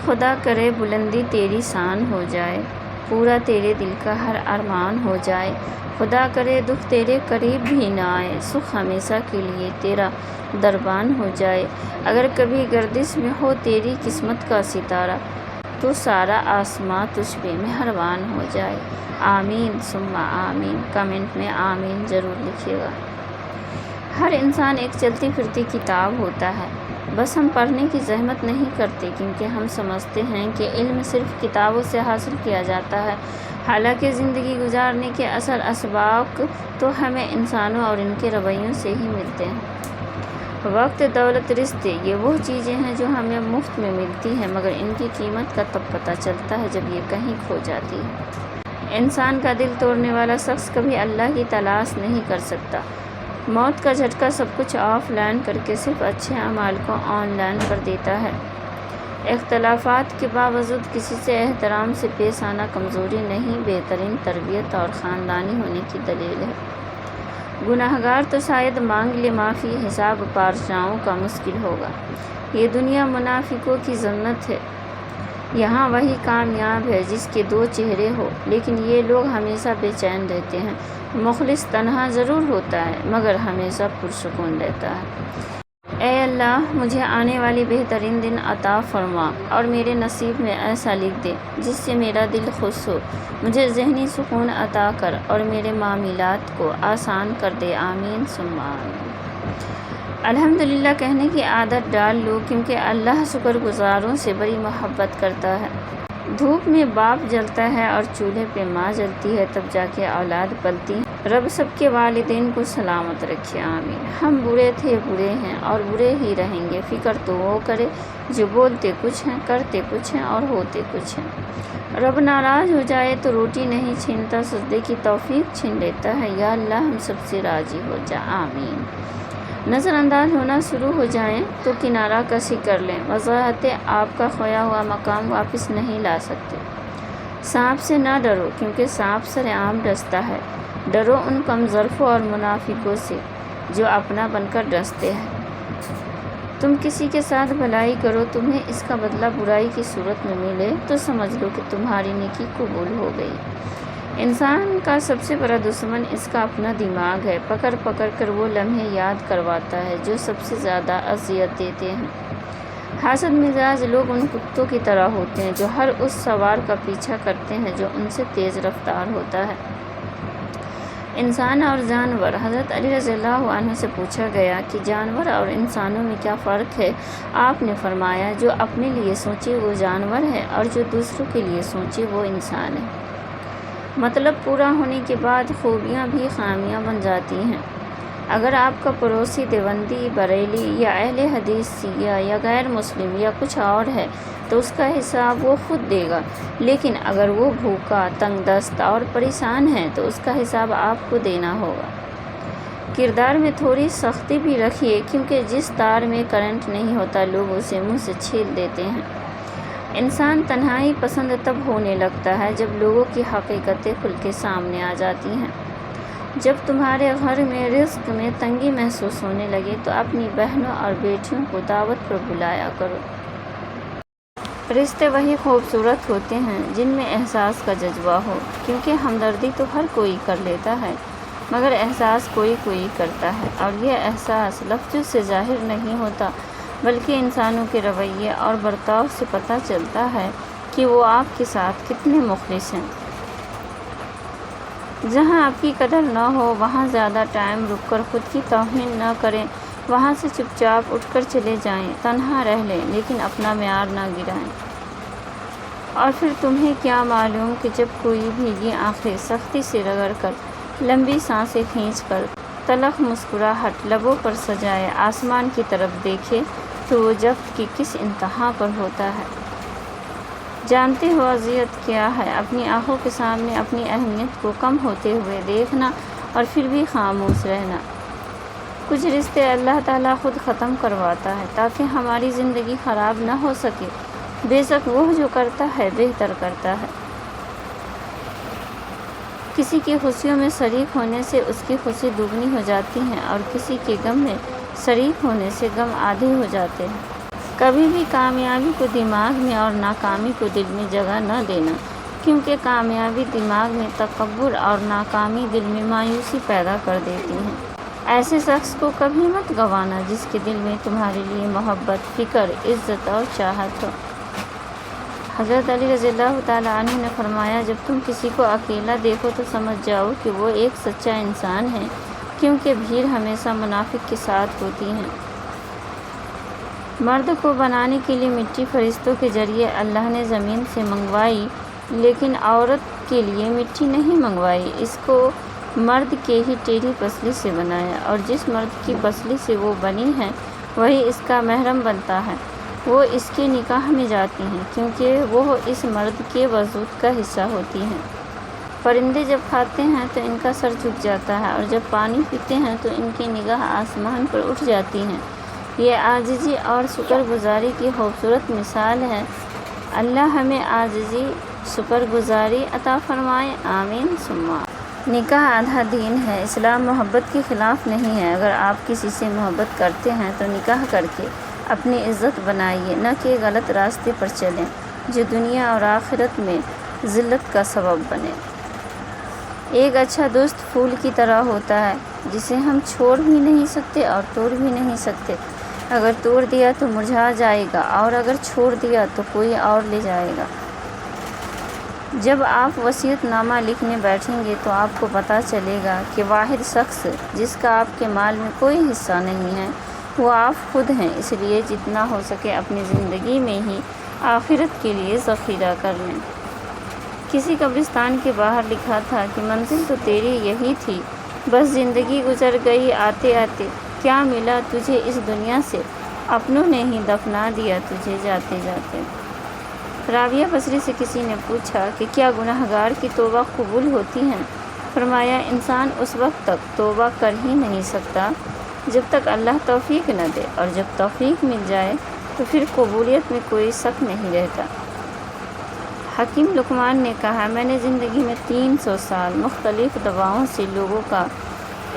خدا کرے بلندی تیری شان ہو جائے، پورا تیرے دل کا ہر ارمان ہو جائے۔ خدا کرے دکھ تیرے قریب بھی نہ آئے، سکھ ہمیشہ کے لیے تیرا دربان ہو جائے۔ اگر کبھی گردش میں ہو تیری قسمت کا ستارہ، تو سارا آسماں تجھ پہ مہربان ہو جائے۔ آمین ثم آمین۔ کمنٹ میں آمین ضرور لکھیے گا۔ ہر انسان ایک چلتی پھرتی کتاب ہوتا ہے، بس ہم پڑھنے کی زحمت نہیں کرتے کیونکہ ہم سمجھتے ہیں کہ علم صرف کتابوں سے حاصل کیا جاتا ہے، حالانکہ زندگی گزارنے کے اصل اسباق تو ہمیں انسانوں اور ان کے رویوں سے ہی ملتے ہیں۔ وقت، دولت، رشتے، یہ وہ چیزیں ہیں جو ہمیں مفت میں ملتی ہیں، مگر ان کی قیمت کا تب پتہ چلتا ہے جب یہ کہیں کھو جاتی ہے۔ انسان کا دل توڑنے والا شخص کبھی اللہ کی تلاش نہیں کر سکتا۔ موت کا جھٹکا سب کچھ آف لائن کر کے صرف اچھے اعمال کو آن لائن کر دیتا ہے۔ اختلافات کے باوجود کسی سے احترام سے پیش آنا کمزوری نہیں، بہترین تربیت اور خاندانی ہونے کی دلیل ہے۔ گناہگار تو شاید مانگ لے معافی، حساب پارساؤں کا مشکل ہوگا۔ یہ دنیا منافقوں کی جنت ہے، یہاں وہی کامیاب ہے جس کے دو چہرے ہو، لیکن یہ لوگ ہمیشہ بے چین رہتے ہیں۔ مخلص تنہا ضرور ہوتا ہے مگر ہمیشہ پرسکون رہتا ہے۔ اے اللہ، مجھے آنے والی بہترین دن عطا فرما اور میرے نصیب میں ایسا لکھ دے جس سے میرا دل خوش ہو، مجھے ذہنی سکون عطا کر اور میرے معاملات کو آسان کر دے۔ آمین ثم آمین۔ الحمدللہ کہنے کی عادت ڈال لو کیونکہ اللہ شکر گزاروں سے بڑی محبت کرتا ہے۔ دھوپ میں باپ جلتا ہے اور چولہے پہ ماں جلتی ہے، تب جا کے اولاد پلتی ہے۔ رب سب کے والدین کو سلامت رکھے۔ آمین۔ ہم برے تھے، برے ہیں اور برے ہی رہیں گے۔ فکر تو وہ کرے جو بولتے کچھ ہیں، کرتے کچھ ہیں اور ہوتے کچھ ہیں۔ رب ناراض ہو جائے تو روٹی نہیں چھینتا، سجدے کی توفیق چھین لیتا ہے۔ یا اللہ ہم سب سے راضی ہو جا۔ آمین۔ نظر انداز ہونا شروع ہو جائیں تو کنارہ کشی کر لیں، وضاحت آپ کا کھویا ہوا مقام واپس نہیں لا سکتے۔ سانپ سے نہ ڈرو کیونکہ سانپ سرعام ڈستا ہے، ڈرو ان کم ظرفوں اور منافقوں سے جو اپنا بن کر ڈستے ہیں۔ تم کسی کے ساتھ بھلائی کرو، تمہیں اس کا بدلہ برائی کی صورت میں ملے تو سمجھ لو کہ تمہاری نیکی قبول ہو گئی۔ انسان کا سب سے بڑا دشمن اس کا اپنا دماغ ہے، پکڑ پکڑ کر وہ لمحے یاد کرواتا ہے جو سب سے زیادہ اذیت دیتے ہیں۔ حاسد مزاج لوگ ان کتوں کی طرح ہوتے ہیں جو ہر اس سوار کا پیچھا کرتے ہیں جو ان سے تیز رفتار ہوتا ہے۔ انسان اور جانور۔ حضرت علی رضی اللہ عنہ سے پوچھا گیا کہ جانور اور انسانوں میں کیا فرق ہے؟ آپ نے فرمایا جو اپنے لیے سوچے وہ جانور ہے اور جو دوسروں کے لیے سوچے وہ انسان ہے۔ مطلب پورا ہونے کے بعد خوبیاں بھی خامیاں بن جاتی ہیں۔ اگر آپ کا پڑوسی دیوبندی، بریلی یا اہل حدیث، شیعہ یا غیر مسلم یا کچھ اور ہے تو اس کا حساب وہ خود دے گا، لیکن اگر وہ بھوکا، تنگ دست اور پریشان ہے تو اس کا حساب آپ کو دینا ہوگا۔ کردار میں تھوڑی سختی بھی رکھیے کیونکہ جس تار میں کرنٹ نہیں ہوتا لوگ اسے منہ سے چھیل دیتے ہیں۔ انسان تنہائی پسند تب ہونے لگتا ہے جب لوگوں کی حقیقتیں کھل کے سامنے آ جاتی ہیں۔ جب تمہارے گھر میں رزق میں تنگی محسوس ہونے لگے تو اپنی بہنوں اور بیٹیوں کو دعوت پر بلایا کرو۔ رشتے وہی خوبصورت ہوتے ہیں جن میں احساس کا جذبہ ہو، کیونکہ ہمدردی تو ہر کوئی کر لیتا ہے مگر احساس کوئی کوئی کرتا ہے، اور یہ احساس لفظوں سے ظاہر نہیں ہوتا بلکہ انسانوں کے رویے اور برتاؤ سے پتہ چلتا ہے کہ وہ آپ کے ساتھ کتنے مخلص ہیں۔ جہاں آپ کی قدر نہ ہو وہاں زیادہ ٹائم رک کر خود کی توہین نہ کریں، وہاں سے چپ چاپ اٹھ کر چلے جائیں، تنہا رہ لیں لیکن اپنا معیار نہ گرائیں۔ اور پھر تمہیں کیا معلوم کہ جب کوئی بھیگی آنکھیں سختی سے رگڑ کر، لمبی سانسیں کھینچ کر، تلخ مسکراہٹ لبوں پر سجائے آسمان کی طرف دیکھے تو وہ جفت کی کس انتہا پر ہوتا ہے۔ جانتے ہو اذیت کیا ہے؟ اپنی آنکھوں کے سامنے اپنی اہمیت کو کم ہوتے ہوئے دیکھنا اور پھر بھی خاموش رہنا۔ کچھ رشتے اللہ تعالیٰ خود ختم کرواتا ہے تاکہ ہماری زندگی خراب نہ ہو سکے، بے شک وہ جو کرتا ہے بہتر کرتا ہے۔ کسی کی خوشیوں میں شریک ہونے سے اس کی خوشی دوگنی ہو جاتی ہے اور کسی کے غم میں شریک ہونے سے غم آدھے ہو جاتے ہیں۔ کبھی بھی کامیابی کو دماغ میں اور ناکامی کو دل میں جگہ نہ دینا، کیونکہ کامیابی دماغ میں تکبر اور ناکامی دل میں مایوسی پیدا کر دیتی ہیں۔ ایسے شخص کو کبھی مت گنوانا جس کے دل میں تمہارے لیے محبت، فکر، عزت اور چاہت ہو۔ حضرت علی رضی اللہ تعالیٰ عنہ نے فرمایا، جب تم کسی کو اکیلا دیکھو تو سمجھ جاؤ کہ وہ ایک سچا انسان ہے، کیونکہ بھیڑ ہمیشہ منافق کے ساتھ ہوتی ہے۔ مرد کو بنانے کے لیے مٹی فرشتوں کے ذریعے اللہ نے زمین سے منگوائی، لیکن عورت کے لیے مٹی نہیں منگوائی، اس کو مرد کے ہی ٹیڑھی پسلی سے بنایا، اور جس مرد کی پسلی سے وہ بنی ہے وہی اس کا محرم بنتا ہے، وہ اس کے نکاح میں جاتی ہیں، کیونکہ وہ اس مرد کے وجود کا حصہ ہوتی ہیں۔ پرندے جب کھاتے ہیں تو ان کا سر جھک جاتا ہے، اور جب پانی پیتے ہیں تو ان کی نگاہ آسمان پر اٹھ جاتی ہے۔ یہ عاجزی اور شکر گزاری کی خوبصورت مثال ہے۔ اللہ ہمیں عاجزی، شکر گزاری عطا فرمائے، آمین ثم آمین۔ نکاح آدھا دین ہے۔ اسلام محبت کے خلاف نہیں ہے۔ اگر آپ کسی سے محبت کرتے ہیں تو نکاح کر کے اپنی عزت بنائیے، نہ کہ غلط راستے پر چلیں جو دنیا اور آخرت میں ذلت کا سبب بنے۔ ایک اچھا دوست پھول کی طرح ہوتا ہے جسے ہم چھوڑ بھی نہیں سکتے اور توڑ بھی نہیں سکتے۔ اگر توڑ دیا تو مرجھا جائے گا، اور اگر چھوڑ دیا تو کوئی اور لے جائے گا۔ جب آپ وصیت نامہ لکھنے بیٹھیں گے تو آپ کو پتہ چلے گا کہ واحد شخص جس کا آپ کے مال میں کوئی حصہ نہیں ہے وہ آپ خود ہیں، اس لیے جتنا ہو سکے اپنی زندگی میں ہی آخرت کے لیے ذخیرہ کر لیں۔ کسی قبرستان کے باہر لکھا تھا کہ منزل تو تیری یہی تھی، بس زندگی گزر گئی آتے آتے، کیا ملا تجھے اس دنیا سے، اپنوں نے ہی دفنا دیا تجھے جاتے جاتے۔ رابعہ بصری سے کسی نے پوچھا کہ کیا گنہگار کی توبہ قبول ہوتی ہے؟ فرمایا، انسان اس وقت تک توبہ کر ہی نہیں سکتا جب تک اللہ توفیق نہ دے، اور جب توفیق مل جائے تو پھر قبولیت میں کوئی شک نہیں رہتا۔ حکیم لقمان نے کہا، میں نے زندگی میں 300 سال مختلف دواؤں سے لوگوں کا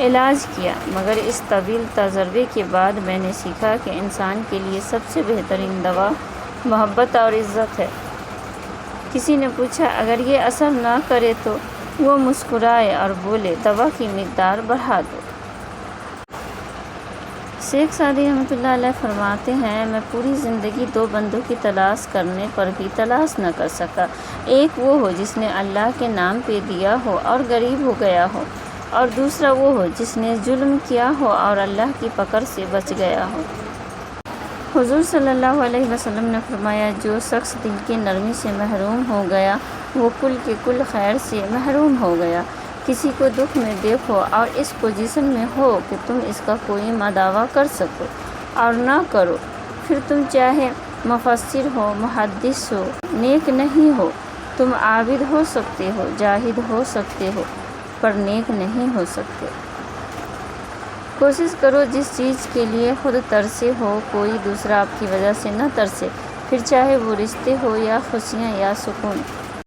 علاج کیا، مگر اس طویل تجربے کے بعد میں نے سیکھا کہ انسان کے لیے سب سے بہترین دوا محبت اور عزت ہے۔ کسی نے پوچھا، اگر یہ اثر نہ کرے تو؟ وہ مسکرائے اور بولے، دوا کی مقدار بڑھا دو۔ شیخ سعدی رحمۃ اللہ علیہ فرماتے ہیں، میں پوری زندگی 2 بندوں کی تلاش کرنے پر بھی تلاش نہ کر سکا۔ ایک وہ ہو جس نے اللہ کے نام پہ دیا ہو اور غریب ہو گیا ہو، اور دوسرا وہ ہو جس نے ظلم کیا ہو اور اللہ کی پکڑ سے بچ گیا ہو۔ حضور صلی اللہ علیہ وسلم نے فرمایا، جو شخص دل کی نرمی سے محروم ہو گیا وہ کل کے کل خیر سے محروم ہو گیا۔ کسی کو دکھ میں دیکھو اور اس پوزیشن میں ہو کہ تم اس کا کوئی مداوع کر سکو اور نہ کرو، پھر تم چاہے مفسر ہو، محدث ہو، نیک نہیں ہو، تم عابد ہو سکتے ہو، زاہد ہو سکتے ہو، پر نیک نہیں ہو سکتے۔ کوشش کرو جس چیز کے لیے خود ترسے ہو کوئی دوسرا آپ کی وجہ سے نہ ترسے، پھر چاہے وہ رشتے ہو یا خوشیاں یا سکون۔